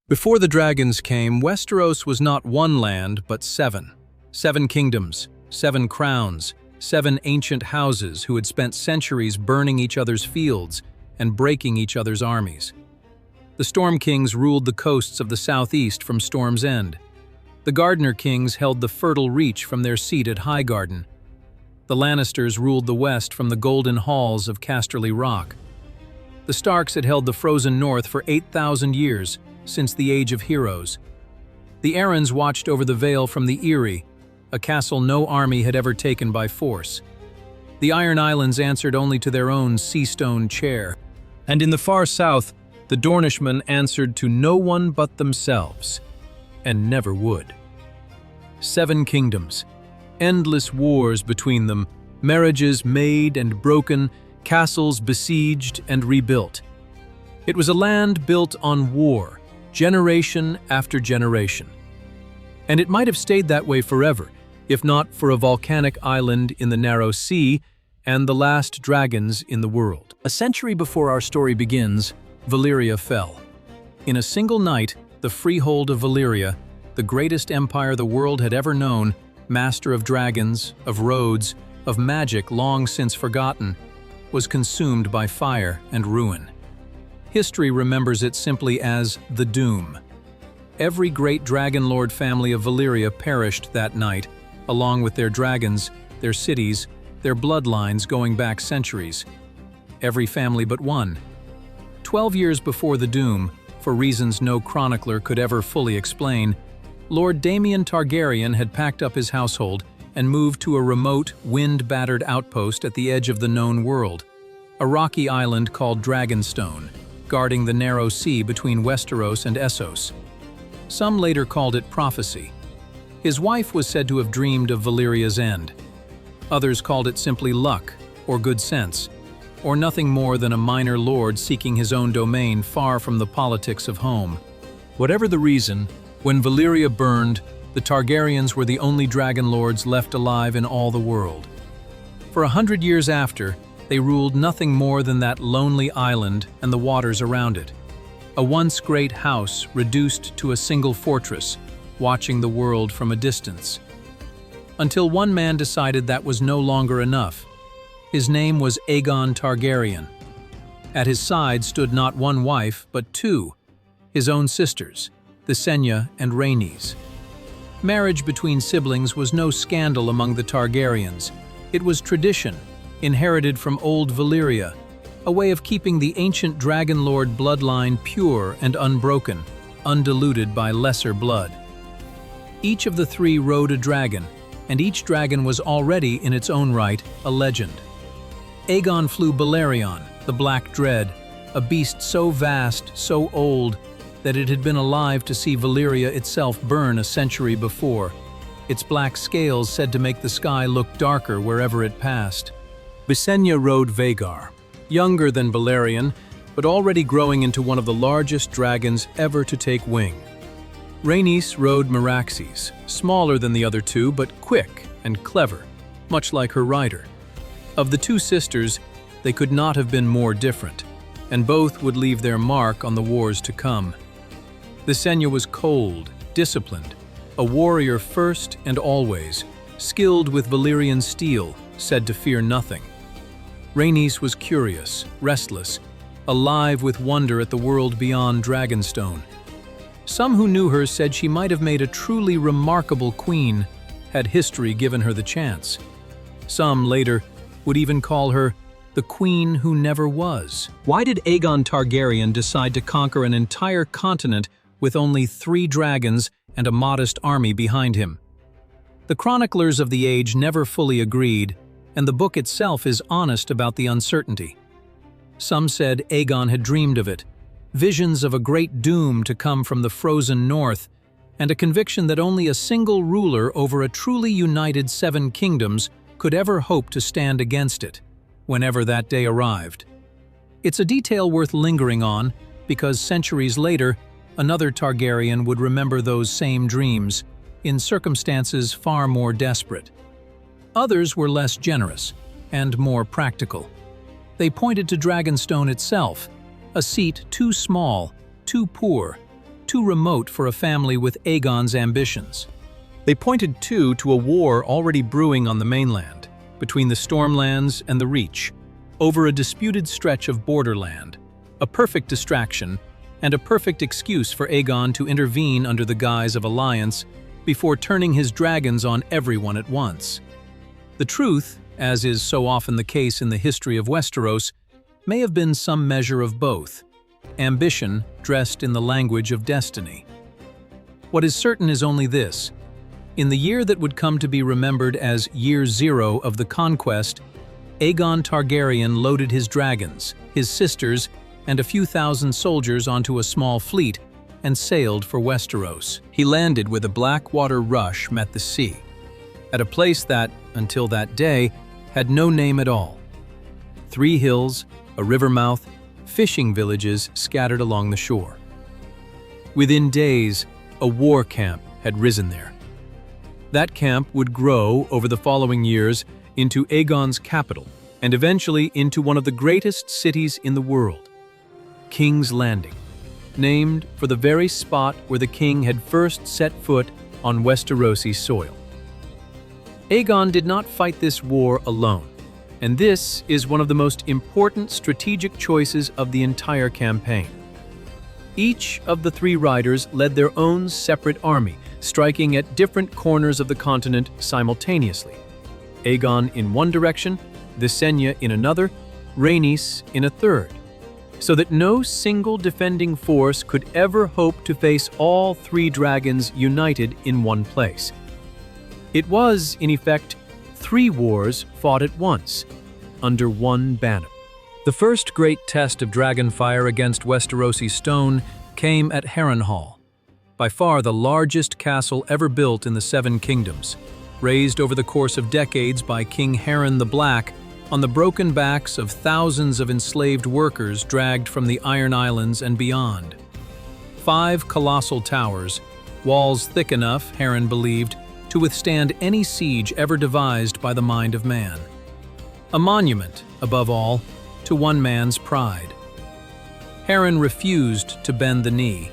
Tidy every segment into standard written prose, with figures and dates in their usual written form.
Before the dragons came, Westeros was not one land, but seven. 7 kingdoms, 7 crowns, 7 ancient houses who had spent centuries burning each other's fields and breaking each other's armies. The Storm Kings ruled the coasts of the southeast from Storm's End. The Gardener Kings held the fertile reach from their seat at Highgarden. The Lannisters ruled the west from the golden halls of Casterly Rock. The Starks had held the frozen north for 8,000 years, since the Age of Heroes. The Arryns watched over the Vale from the Eyrie, a castle no army had ever taken by force. The Iron Islands answered only to their own sea-stone chair. And in the far south, the Dornishmen answered to no one but themselves, and never would. 7 kingdoms, endless wars between them, marriages made and broken, castles besieged and rebuilt. It was a land built on war, generation after generation. And it might have stayed that way forever, if not for a volcanic island in the narrow sea and the last dragons in the world. A century before our story begins, Valyria fell. In a single night, the freehold of Valyria, the greatest empire the world had ever known, master of dragons, of roads, of magic long since forgotten, was consumed by fire and ruin. History remembers it simply as the Doom. Every great dragon lord family of Valyria perished that night, along with their dragons, their cities, their bloodlines going back centuries. Every family but one. 12 years before the Doom, for reasons no chronicler could ever fully explain, Lord Daemon Targaryen had packed up his household and moved to a remote, wind-battered outpost at the edge of the known world, a rocky island called Dragonstone, guarding the narrow sea between Westeros and Essos. Some later called it prophecy. His wife was said to have dreamed of Valyria's end. Others called it simply luck, or good sense, or nothing more than a minor lord seeking his own domain far from the politics of home. Whatever the reason, when Valyria burned, the Targaryens were the only dragon lords left alive in all the world. For 100 years after, they ruled nothing more than that lonely island and the waters around it. A once great house reduced to a single fortress, watching the world from a distance. Until one man decided that was no longer enough. His name was Aegon Targaryen. At his side stood not one wife, but 2, his own sisters, Visenya and Rhaenys. Marriage between siblings was no scandal among the Targaryens. It was tradition, inherited from old Valyria, a way of keeping the ancient dragon lord bloodline pure and unbroken, undiluted by lesser blood. Each of the 3 rode a dragon, and each dragon was already, in its own right, a legend. Aegon flew Balerion, the Black Dread, a beast so vast, so old, that it had been alive to see Valyria itself burn a century before, its black scales said to make the sky look darker wherever it passed. Visenya rode Vhagar, younger than Balerion, but already growing into one of the largest dragons ever to take wing. Rhaenys rode Meraxes, smaller than the other 2, but quick and clever, much like her rider. Of the 2 sisters, they could not have been more different, and both would leave their mark on the wars to come. Visenya was cold, disciplined, a warrior first and always, skilled with Valyrian steel, said to fear nothing. Rhaenys was curious, restless, alive with wonder at the world beyond Dragonstone. Some who knew her said she might have made a truly remarkable queen, had history given her the chance. Some later would even call her the Queen Who Never Was. Why did Aegon Targaryen decide to conquer an entire continent with only 3 dragons and a modest army behind him? The chroniclers of the age never fully agreed, and the book itself is honest about the uncertainty. Some said Aegon had dreamed of it, visions of a great doom to come from the frozen north, and a conviction that only a single ruler over a truly united 7 kingdoms could ever hope to stand against it, whenever that day arrived. It's a detail worth lingering on, because centuries later, another Targaryen would remember those same dreams, in circumstances far more desperate. Others were less generous and more practical. They pointed to Dragonstone itself, a seat too small, too poor, too remote for a family with Aegon's ambitions. They pointed too to a war already brewing on the mainland, between the Stormlands and the Reach, over a disputed stretch of borderland, a perfect distraction and a perfect excuse for Aegon to intervene under the guise of alliance before turning his dragons on everyone at once. The truth, as is so often the case in the history of Westeros, may have been some measure of both, ambition dressed in the language of destiny. What is certain is only this: in the year that would come to be remembered as Year Zero of the Conquest, Aegon Targaryen loaded his dragons, his sisters, and a few thousand soldiers onto a small fleet and sailed for Westeros. He landed with a black water rush met the sea, at a place that, until that day, had no name at all. 3 hills, a river mouth, fishing villages scattered along the shore. Within days, a war camp had risen there. That camp would grow over the following years into Aegon's capital and eventually into one of the greatest cities in the world, King's Landing, named for the very spot where the king had first set foot on Westerosi soil. Aegon did not fight this war alone, and this is one of the most important strategic choices of the entire campaign. Each of the 3 riders led their own separate army, striking at different corners of the continent simultaneously. Aegon in one direction, Visenya in another, Rhaenys in a third, so that no single defending force could ever hope to face all 3 dragons united in one place. It was, in effect, 3 wars fought at once, under one banner. The first great test of dragonfire against Westerosi stone came at Harrenhal, by far the largest castle ever built in the 7 kingdoms, raised over the course of decades by King Harren the Black on the broken backs of thousands of enslaved workers dragged from the Iron Islands and beyond. 5 colossal towers, walls thick enough, Harren believed, to withstand any siege ever devised by the mind of man. A monument, above all, to one man's pride. Harren refused to bend the knee.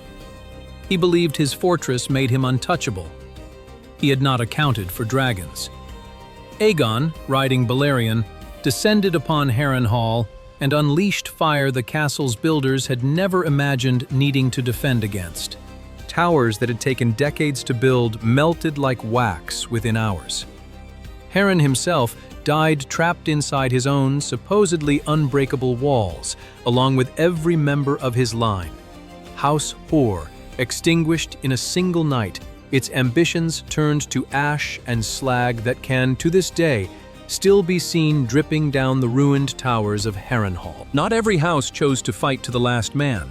He believed his fortress made him untouchable. He had not accounted for dragons. Aegon, riding Balerion, descended upon Harrenhal and unleashed fire the castle's builders had never imagined needing to defend against. Towers that had taken decades to build melted like wax within hours. Harren himself died trapped inside his own supposedly unbreakable walls, along with every member of his line. House Hor, extinguished in a single night, its ambitions turned to ash and slag that can, to this day, still be seen dripping down the ruined towers of Harrenhal. Not every house chose to fight to the last man,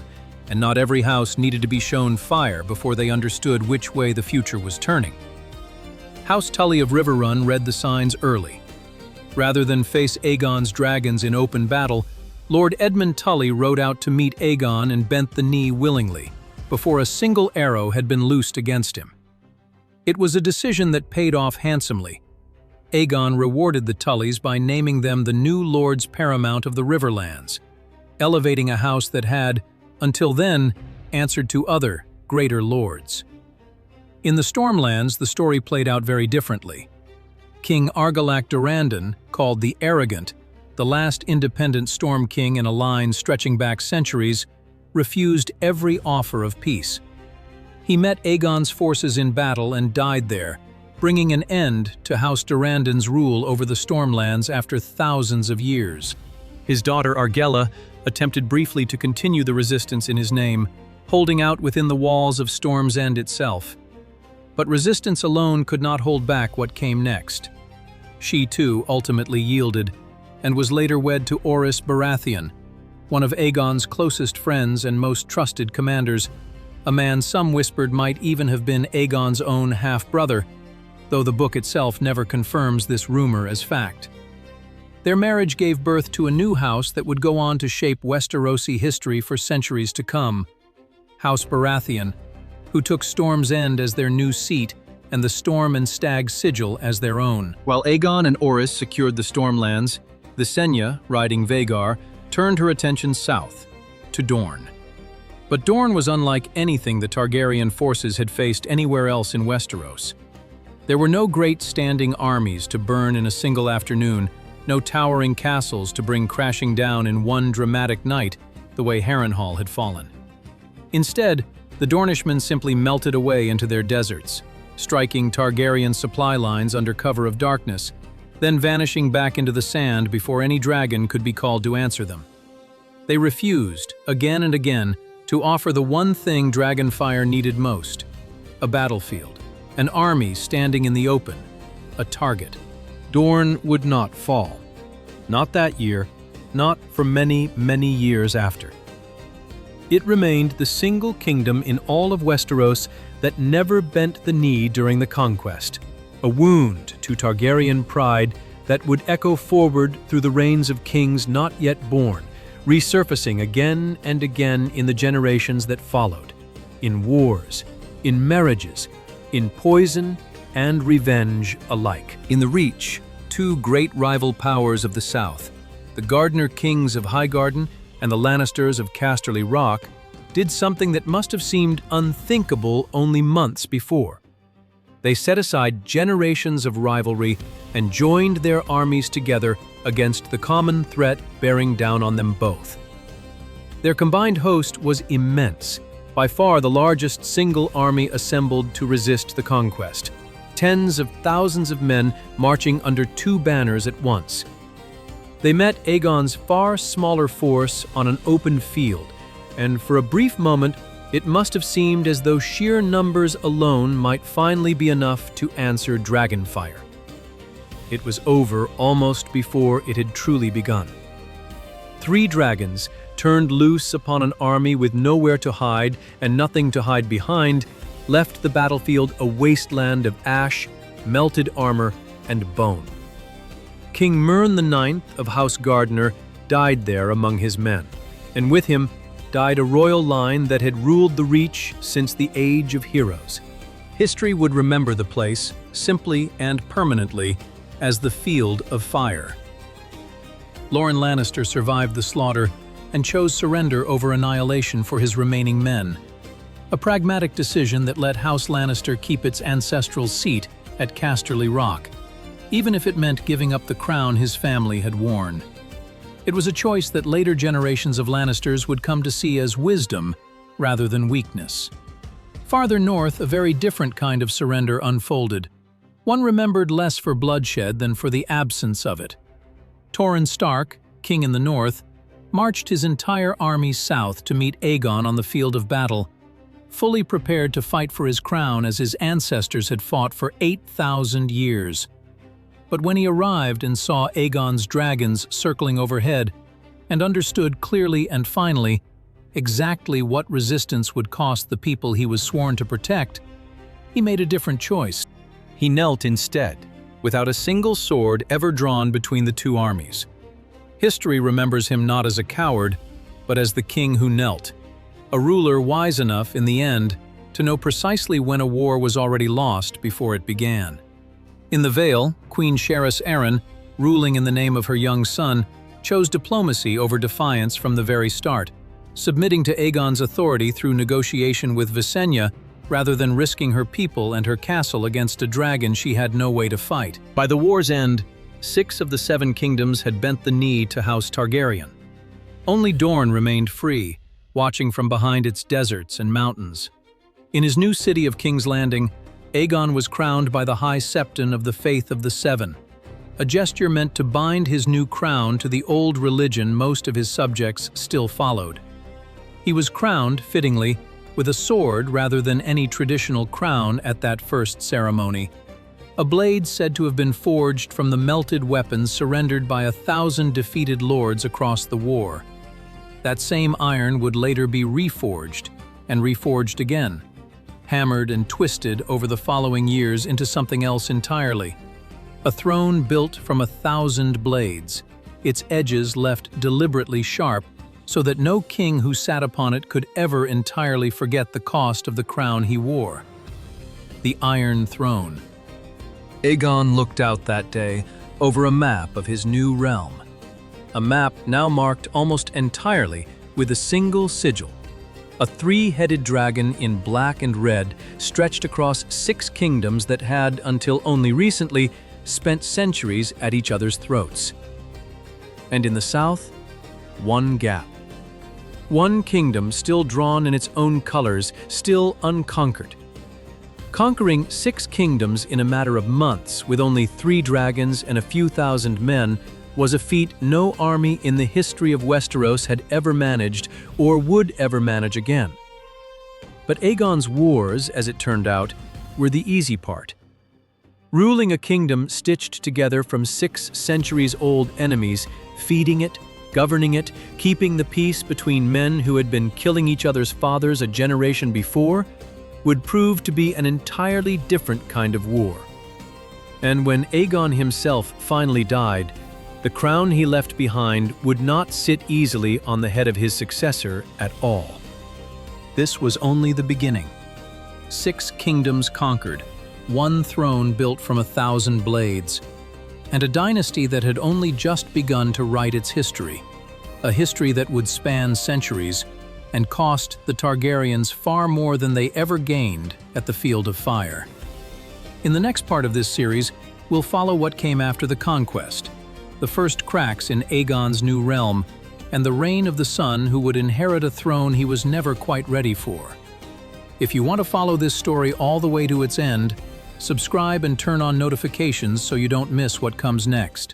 and not every house needed to be shown fire before they understood which way the future was turning. House Tully of Riverrun read the signs early. Rather than face Aegon's dragons in open battle, Lord Edmund Tully rode out to meet Aegon and bent the knee willingly, before a single arrow had been loosed against him. It was a decision that paid off handsomely. Aegon rewarded the Tullys by naming them the new Lords Paramount of the Riverlands, elevating a house that had, until then, answered to other, greater lords. In the Stormlands, the story played out very differently. King Argilac Durrandon, called the Arrogant, the last independent Storm King in a line stretching back centuries, refused every offer of peace. He met Aegon's forces in battle and died there, bringing an end to House Durrandon's rule over the Stormlands after thousands of years. His daughter Argella attempted briefly to continue the resistance in his name, holding out within the walls of Storm's End itself. But resistance alone could not hold back what came next. She too ultimately yielded, and was later wed to Orys Baratheon, one of Aegon's closest friends and most trusted commanders, a man some whispered might even have been Aegon's own half-brother, though the book itself never confirms this rumor as fact. Their marriage gave birth to a new house that would go on to shape Westerosi history for centuries to come, House Baratheon, who took Storm's End as their new seat and the Storm and Stag sigil as their own. While Aegon and Orys secured the Stormlands, Visenya, riding Vhagar, turned her attention south, to Dorne. But Dorne was unlike anything the Targaryen forces had faced anywhere else in Westeros. There were no great standing armies to burn in a single afternoon, no towering castles to bring crashing down in one dramatic night, the way Harrenhal had fallen. Instead, the Dornishmen simply melted away into their deserts, striking Targaryen supply lines under cover of darkness, then vanishing back into the sand before any dragon could be called to answer them. They refused, again and again, to offer the one thing Dragonfire needed most: a battlefield, an army standing in the open, a target. Dorne would not fall. Not that year, not for many, many years after. It remained the single kingdom in all of Westeros that never bent the knee during the Conquest, a wound to Targaryen pride that would echo forward through the reigns of kings not yet born, resurfacing again and again in the generations that followed, in wars, in marriages, in poison and revenge alike. In the Reach, two great rival powers of the South, the Gardener kings of Highgarden and the Lannisters of Casterly Rock, did something that must have seemed unthinkable only months before. They set aside generations of rivalry and joined their armies together against the common threat bearing down on them both. Their combined host was immense, by far the largest single army assembled to resist the Conquest. Tens of thousands of men marching under two banners at once. They met Aegon's far smaller force on an open field, and for a brief moment, it must have seemed as though sheer numbers alone might finally be enough to answer Dragonfire. It was over almost before it had truly begun. 3 dragons, turned loose upon an army with nowhere to hide and nothing to hide behind, left the battlefield a wasteland of ash, melted armor, and bone. King Mern IX of House Gardener died there among his men, and with him died a royal line that had ruled the Reach since the Age of Heroes. History would remember the place, simply and permanently, as the Field of Fire. Loren Lannister survived the slaughter and chose surrender over annihilation for his remaining men, a pragmatic decision that let House Lannister keep its ancestral seat at Casterly Rock, even if it meant giving up the crown his family had worn. It was a choice that later generations of Lannisters would come to see as wisdom rather than weakness. Farther north, a very different kind of surrender unfolded, one remembered less for bloodshed than for the absence of it. Torrhen Stark, king in the north, marched his entire army south to meet Aegon on the field of battle, fully prepared to fight for his crown as his ancestors had fought for 8,000 years. But when he arrived and saw Aegon's dragons circling overhead, and understood clearly and finally exactly what resistance would cost the people he was sworn to protect, he made a different choice. He knelt instead, without a single sword ever drawn between the two armies. History remembers him not as a coward, but as the King Who Knelt, a ruler wise enough in the end to know precisely when a war was already lost before it began. In the Vale, Queen Sherys Arryn, ruling in the name of her young son, chose diplomacy over defiance from the very start, submitting to Aegon's authority through negotiation with Visenya rather than risking her people and her castle against a dragon she had no way to fight. By the war's end, 6 of the 7 kingdoms had bent the knee to House Targaryen. Only Dorne remained free, watching from behind its deserts and mountains. In his new city of King's Landing, Aegon was crowned by the High Septon of the Faith of the Seven, a gesture meant to bind his new crown to the old religion most of his subjects still followed. He was crowned, fittingly, with a sword rather than any traditional crown at that first ceremony, a blade said to have been forged from the melted weapons surrendered by 1,000 defeated lords across the war. That same iron would later be reforged, and reforged again, hammered and twisted over the following years into something else entirely. A throne built from 1,000 blades, its edges left deliberately sharp so that no king who sat upon it could ever entirely forget the cost of the crown he wore. The Iron Throne. Aegon looked out that day over a map of his new realm, a map now marked almost entirely with a single sigil, A three-headed dragon in black and red stretched across 6 kingdoms that had, until only recently, spent centuries at each other's throats. And in the south, one gap. One kingdom still drawn in its own colors, still unconquered. Conquering 6 kingdoms in a matter of months with only 3 dragons and a few thousand men was a feat no army in the history of Westeros had ever managed or would ever manage again. But Aegon's wars, as it turned out, were the easy part. Ruling a kingdom stitched together from 6 centuries-old enemies, feeding it, governing it, keeping the peace between men who had been killing each other's fathers a generation before, would prove to be an entirely different kind of war. And when Aegon himself finally died, the crown he left behind would not sit easily on the head of his successor at all. This was only the beginning. 6 kingdoms conquered, 1 throne built from 1,000 blades, and a dynasty that had only just begun to write its history, a history that would span centuries and cost the Targaryens far more than they ever gained at the Field of Fire. In the next part of this series, we'll follow what came after the Conquest, the first cracks in Aegon's new realm, and the reign of the son who would inherit a throne he was never quite ready for. If you want to follow this story all the way to its end, subscribe and turn on notifications so you don't miss what comes next.